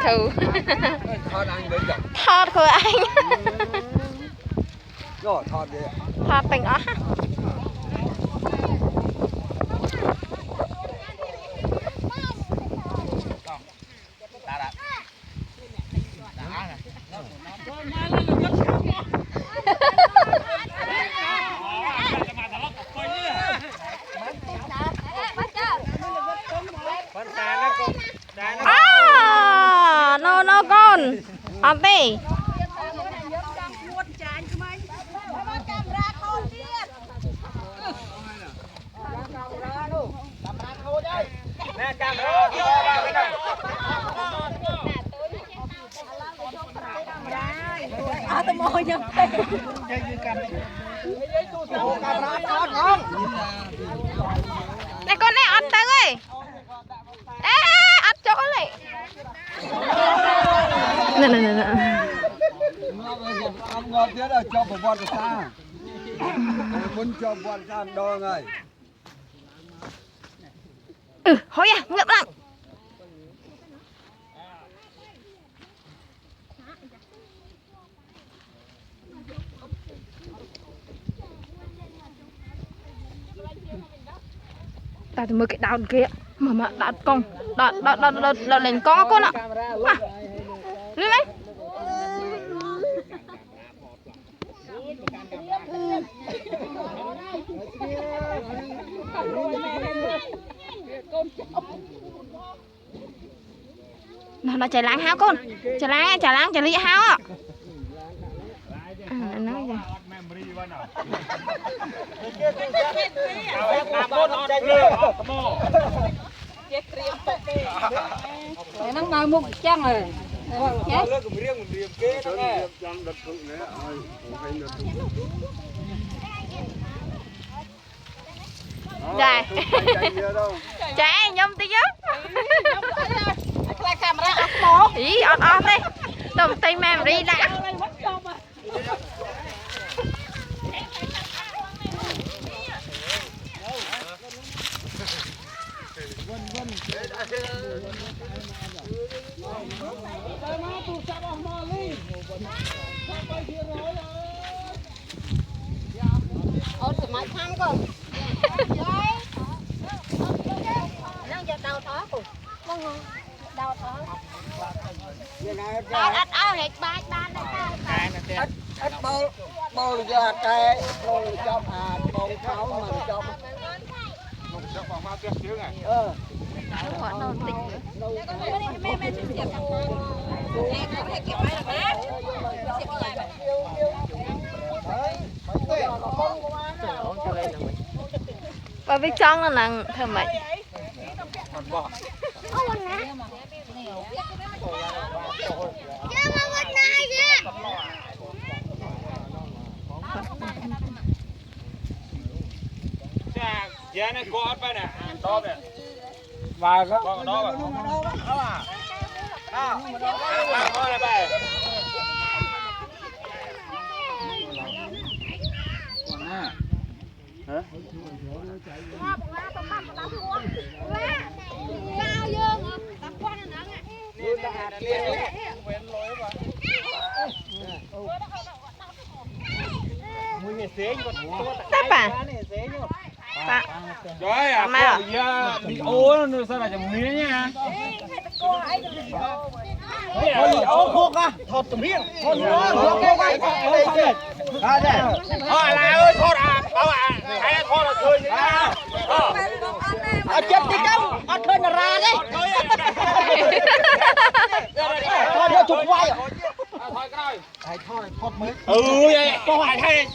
thử Thọt anh với chồng. thọt của anh Rồi thọt đi. thọt tình ó no con ăn đi tôi mồi nhầm này con này ăn tới ơi ê ăn chỗ này nè Ông ngọt thế là cho một con xa. Muốn cho con xa đo ngay. hỏi à ngập lắm ta thì mới cái đào kia mà đặt con đặt lên con ạ à, lên đấy nó chạy láng háo con chạy láng chạy lị háo ạ nói gì nó ngồi một chân rồi chết chạy chạy nhom tí chứ ý on đi tầm tay mềm đi đã ôi tụi mày thăng con nó giờ đau thó cùng đau thó ăn áo hết ba Ít bô giờ tè bô cho hạt bô tháo mà cho phòng bao tuyết xíu này họ đâu tỉnh và biết chọn là nàng thơm mày dạ này có phải nè to nè và đó đó này bài tắp à trời à giờ bị ố nó sao lại chẳng mía nha ố khô á thọt tụi miếng thọt là ơi thọt à bảo à hay thọt là cười nha chết đi đâu ăn khơi là ra đấy thọt chụp quay thôi cái thôi thọt mới vậy có phải thay